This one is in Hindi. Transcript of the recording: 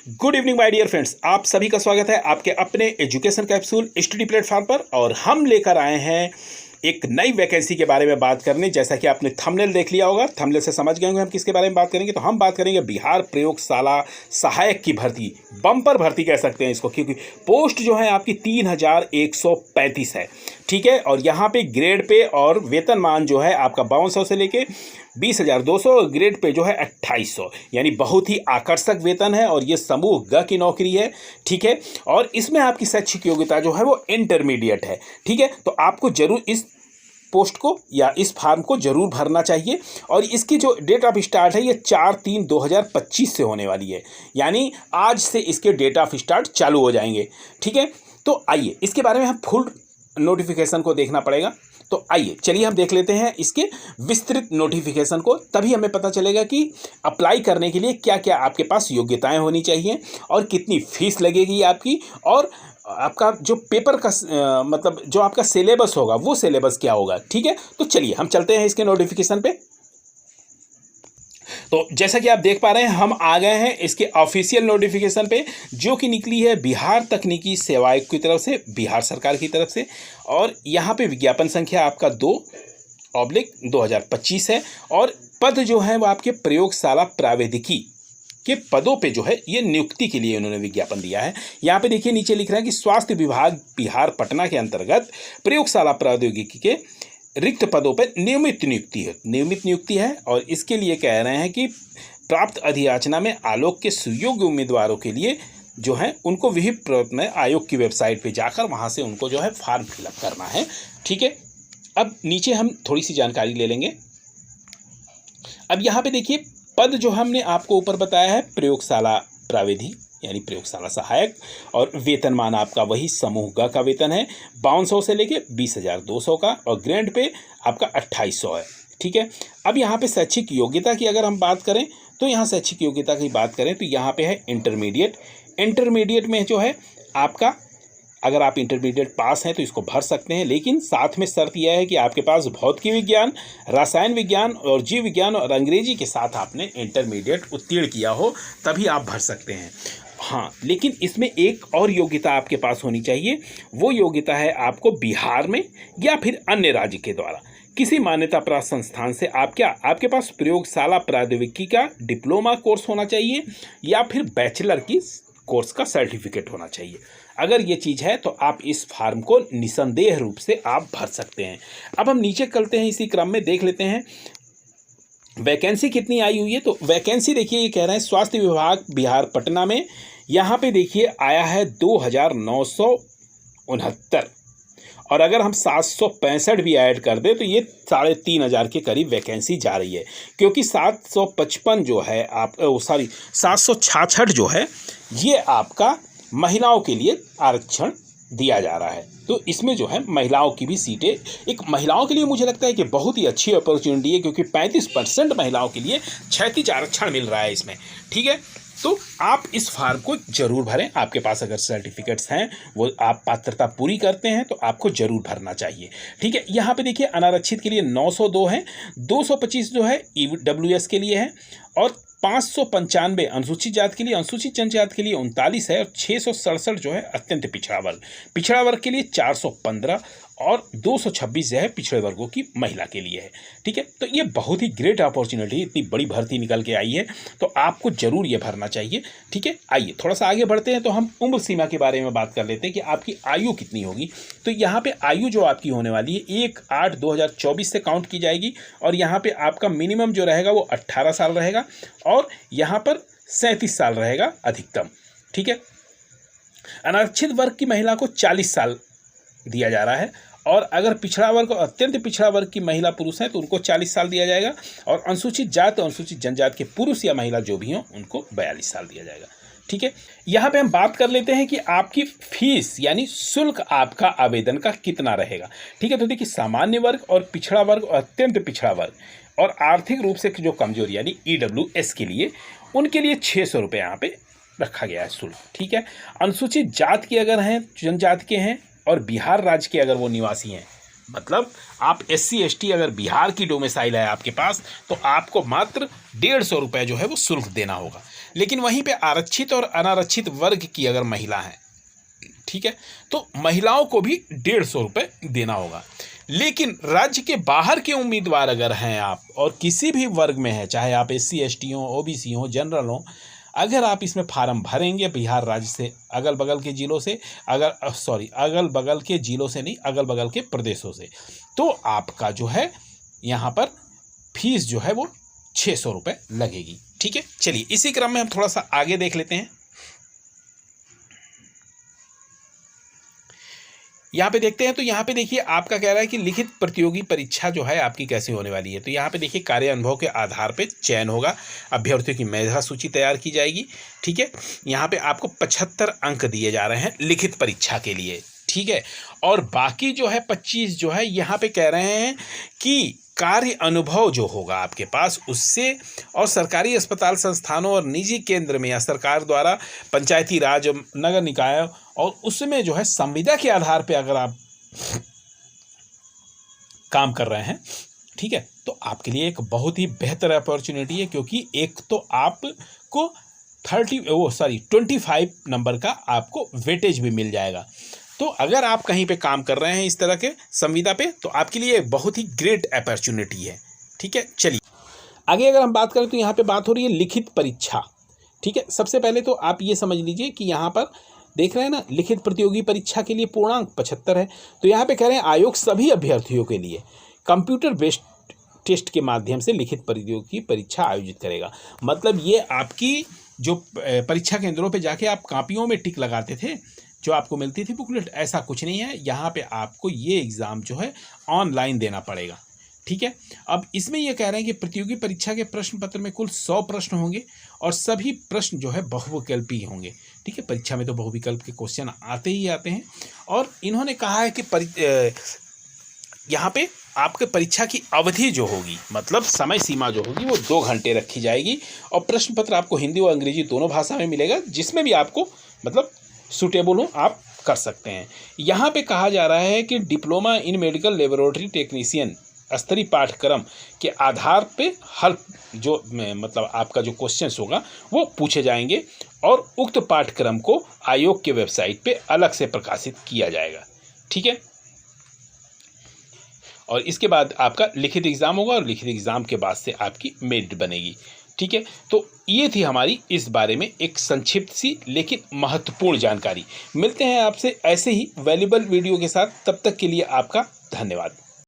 Good evening my dear friends, आप सभी का स्वागत है आपके अपने एजुकेशन कैप्सूल स्टडी प्लेटफॉर्म पर। और हम लेकर आए हैं एक नई वैकेंसी के बारे में बात करने। जैसा कि आपने थंबनेल देख लिया होगा, थंबनेल से समझ गए होंगे हम किसके बारे में बात करेंगे। तो हम बात करेंगे बिहार प्रयोगशाला सहायक की भर्ती, बम्पर भर्ती कह सकते हैं इसको, क्योंकि पोस्ट जो है आपकी 3135 है। ठीक है, और यहाँ पे ग्रेड पे और वेतनमान जो है आपका 5200 से लेके 20,200, ग्रेड पे जो है 2800, यानी बहुत ही आकर्षक वेतन है। और ये समूह ग की नौकरी है। ठीक है, और इसमें आपकी शैक्षिक योग्यता जो है वो इंटरमीडिएट है। ठीक है, तो आपको जरूर इस पोस्ट को या इस फॉर्म को जरूर भरना चाहिए। और इसकी जो डेट ऑफ स्टार्ट है ये 4/3/2025 से होने वाली है, यानी आज से इसके डेट ऑफ स्टार्ट चालू हो जाएंगे। ठीक है, तो आइए इसके बारे में हम फुल नोटिफिकेशन को देखना पड़ेगा। तो आइए चलिए हम देख लेते हैं इसके विस्तृत नोटिफिकेशन को, तभी हमें पता चलेगा कि अप्लाई करने के लिए क्या क्या आपके पास योग्यताएं होनी चाहिए और कितनी फीस लगेगी आपकी, और आपका जो पेपर का मतलब जो आपका सिलेबस होगा वो सिलेबस क्या होगा। ठीक है, तो चलिए हम चलते हैं इसके नोटिफिकेशन पे। तो जैसा कि आप देख पा रहे हैं हम आ गए हैं इसके ऑफिशियल नोटिफिकेशन पे, जो कि निकली है बिहार तकनीकी सेवा आयोग की तरफ से, बिहार सरकार की तरफ से। और यहाँ पे विज्ञापन संख्या आपका 2/2025 है। और पद जो है वो आपके प्रयोगशाला प्रावैधिकी के पदों पे जो है ये नियुक्ति के लिए उन्होंने विज्ञापन दिया है। यहाँ पे देखिए नीचे लिख रहा है कि स्वास्थ्य विभाग बिहार पटना के अंतर्गत प्रयोगशाला प्रौद्योगिकी के रिक्त पदों पर नियमित नियुक्ति है। और इसके लिए कह रहे हैं कि प्राप्त अधियाचना में आलोक के सुयोग्य उम्मीदवारों के लिए जो है उनको विहित प्रवर्तन आयोग की वेबसाइट पे जाकर वहाँ से उनको जो है फॉर्म फिलअप करना है। ठीक है, अब नीचे हम थोड़ी सी जानकारी ले लेंगे। अब यहाँ पे देखिए पद जो हमने आपको ऊपर बताया है प्रयोगशाला प्राविधि यानी प्रयोगशाला सहायक, और वेतनमान आपका वही समूह ग का वेतन है 5200 से लेके 20,200 का, और ग्रेड पे आपका 2800 है। ठीक है, अब यहाँ पे शैक्षिक योग्यता की अगर हम बात करें तो यहाँ शैक्षिक योग्यता की बात करें तो यहाँ पे है इंटरमीडिएट में जो है आपका, अगर आप इंटरमीडिएट पास हैं तो इसको भर सकते हैं, लेकिन साथ में शर्त यह है कि आपके पास भौतिकी विज्ञान, रसायन विज्ञान और जीव विज्ञान और अंग्रेजी के साथ आपने इंटरमीडिएट उत्तीर्ण किया हो, तभी आप भर सकते हैं। हाँ, लेकिन इसमें एक और योग्यता आपके पास होनी चाहिए। वो योग्यता है आपको बिहार में या फिर अन्य राज्य के द्वारा किसी मान्यता प्राप्त संस्थान से आपके पास प्रयोगशाला प्रौद्योगिकी का डिप्लोमा कोर्स होना चाहिए या फिर बैचलर की कोर्स का सर्टिफिकेट होना चाहिए। अगर ये चीज़ है तो आप इस फॉर्म को निसंदेह रूप से आप भर सकते हैं। अब हम नीचे चलते हैं, इसी क्रम में देख लेते हैं वैकेंसी कितनी आई हुई है। तो वैकेंसी देखिए ये कह रहे हैं स्वास्थ्य विभाग बिहार पटना में, यहाँ पे देखिए आया है 2,969, और अगर हम 765 भी ऐड कर दें तो ये 3,500 के करीब वैकेंसी जा रही है, क्योंकि 755 जो है 766 जो है ये आपका महिलाओं के लिए आरक्षण दिया जा रहा है। तो इसमें जो है महिलाओं की भी सीटें, एक महिलाओं के लिए मुझे लगता है कि बहुत ही अच्छी अपॉर्चुनिटी है, क्योंकि 35% महिलाओं के लिए क्षैतिज आरक्षण मिल रहा है इसमें। ठीक है, तो आप इस फॉर्म को जरूर भरें। आपके पास अगर सर्टिफिकेट्स हैं, वो आप पात्रता पूरी करते हैं, तो आपको जरूर भरना चाहिए। ठीक है, यहाँ पे देखिए अनारक्षित के लिए 902 है, 225 जो है EWS के लिए है, और 595 अनुसूचित जाति के लिए, अनुसूचित जनजाति के लिए 39 है, और 667 जो है अत्यंत पिछड़ा वर्ग के लिए 415, और 226 जो है पिछड़े वर्गों की महिला के लिए है। ठीक है, तो ये बहुत ही ग्रेट अपॉर्चुनिटी, इतनी बड़ी भर्ती निकल के आई है, तो आपको जरूर ये भरना चाहिए। ठीक है, आइए थोड़ा सा आगे बढ़ते हैं, तो हम उम्र सीमा के बारे में बात कर लेते हैं कि आपकी आयु कितनी होगी। तो यहाँ पे आयु जो आपकी होने वाली है 1/8/2024 से काउंट की जाएगी, और यहाँ पे आपका मिनिमम जो रहेगा वो 18 साल रहेगा, और यहाँ पर 37 साल रहेगा अधिकतम। ठीक है, अनारक्षित वर्ग की महिला को 40 साल दिया जा रहा है, और अगर पिछड़ा वर्ग और अत्यंत पिछड़ा वर्ग की महिला पुरुष हैं तो उनको 40 साल दिया जाएगा, और अनुसूचित जाति और अनुसूचित जनजाति के पुरुष या महिला जो भी हों उनको 42 साल दिया जाएगा। ठीक है, यहाँ पे हम बात कर लेते हैं कि आपकी फीस यानी शुल्क आपका आवेदन का कितना रहेगा। ठीक है, तो देखिए सामान्य वर्ग और पिछड़ा वर्ग और अत्यंत पिछड़ा वर्ग और आर्थिक रूप से जो कमजोर यानी EWS के लिए, उनके लिए 600 रुपये यहाँ पे रखा गया है शुल्क। ठीक है, अनुसूचित जाति के अगर हैं, जनजाति के हैं और बिहार राज्य के अगर वो निवासी हैं, मतलब आप SC ST अगर बिहार की डोमिसाइल है आपके पास, तो आपको मात्र 150 रुपये जो है वो शुल्क देना होगा। लेकिन वहीं पे आरक्षित और अनारक्षित वर्ग की अगर महिला है, ठीक है, तो महिलाओं को भी 150 रुपये देना होगा। लेकिन राज्य के बाहर के उम्मीदवार अगर हैं आप और किसी भी वर्ग में हैं, चाहे आप SC ST हो, OBC हो, जनरल हो, अगर आप इसमें फार्म भरेंगे बिहार राज्य से, अगल बगल के ज़िलों से, अगल बगल के ज़िलों से नहीं, अगल बगल के प्रदेशों से, तो आपका जो है यहाँ पर फीस जो है वो 600 रुपये लगेगी। ठीक है, चलिए इसी क्रम में हम थोड़ा सा आगे देख लेते हैं। यहाँ पे देखते हैं, तो यहाँ पे देखिए आपका कह रहा है कि लिखित प्रतियोगी परीक्षा जो है आपकी कैसे होने वाली है। तो यहाँ पे देखिए कार्य अनुभव के आधार पे चयन होगा, अभ्यर्थियों की मेधा सूची तैयार की जाएगी। ठीक है, यहाँ पे आपको 75 अंक दिए जा रहे हैं लिखित परीक्षा के लिए। ठीक है, और बाकी जो है 25 जो है यहाँ पे कह रहे हैं कि कार्य अनुभव जो होगा आपके पास उससे, और सरकारी अस्पताल, संस्थानों और निजी केंद्र में या सरकार द्वारा पंचायती राज, नगर निकाय, और उसमें जो है संविदा के आधार पे अगर आप काम कर रहे हैं, ठीक है, तो आपके लिए एक बहुत ही बेहतर अपॉर्चुनिटी है, क्योंकि एक तो आपको 25 नंबर का आपको वेटेज भी मिल जाएगा। तो अगर आप कहीं पे काम कर रहे हैं इस तरह के संविदा पे, तो आपके लिए बहुत ही ग्रेट अपॉर्चुनिटी है। ठीक है, चलिए आगे अगर हम बात करें तो यहाँ पे बात हो रही है लिखित परीक्षा। ठीक है, सबसे पहले तो आप ये समझ लीजिए कि यहाँ पर देख रहे हैं ना, लिखित प्रतियोगी परीक्षा के लिए पूर्णांक 75 है। तो यहाँ पे कह रहे हैं आयोग सभी अभ्यर्थियों के लिए कंप्यूटर बेस्ड टेस्ट के माध्यम से लिखित प्रतियोगी परीक्षा आयोजित करेगा। मतलब ये आपकी जो परीक्षा केंद्रों पे जाके आप कापियों में टिक लगाते थे, जो आपको मिलती थी बुकलेट, ऐसा कुछ नहीं है। यहाँ पे आपको ये एग्ज़ाम जो है ऑनलाइन देना पड़ेगा। ठीक है, अब इसमें ये कह रहे हैं कि प्रतियोगी परीक्षा के प्रश्न पत्र में कुल 100 प्रश्न होंगे और सभी प्रश्न जो है बहुविकल्पी होंगे। ठीक है, परीक्षा में तो बहुविकल्प के क्वेश्चन आते ही आते हैं। और इन्होंने कहा है कि यहाँ पे आपके परीक्षा की अवधि जो होगी, मतलब समय सीमा जो होगी, वो 2 घंटे रखी जाएगी। और प्रश्न पत्र आपको हिंदी और अंग्रेजी दोनों भाषा में मिलेगा, जिसमें भी आपको मतलब सूटेबल हो आप कर सकते हैं। यहाँ पे कहा जा रहा है कि diploma in medical laboratory technician स्तरीय पाठ्यक्रम के आधार पे हल जो मतलब आपका जो क्वेश्चंस होगा वो पूछे जाएंगे, और उक्त पाठ्यक्रम को आयोग के वेबसाइट पे अलग से प्रकाशित किया जाएगा। ठीक है, और इसके बाद आपका लिखित एग्ज़ाम होगा, और लिखित एग्ज़ाम के बाद से आपकी मेरिट बनेगी। ठीक है, तो ये थी हमारी इस बारे में एक संक्षिप्त सी लेकिन महत्वपूर्ण जानकारी। मिलते हैं आपसे ऐसे ही वैल्यूएबल वीडियो के साथ, तब तक के लिए आपका धन्यवाद।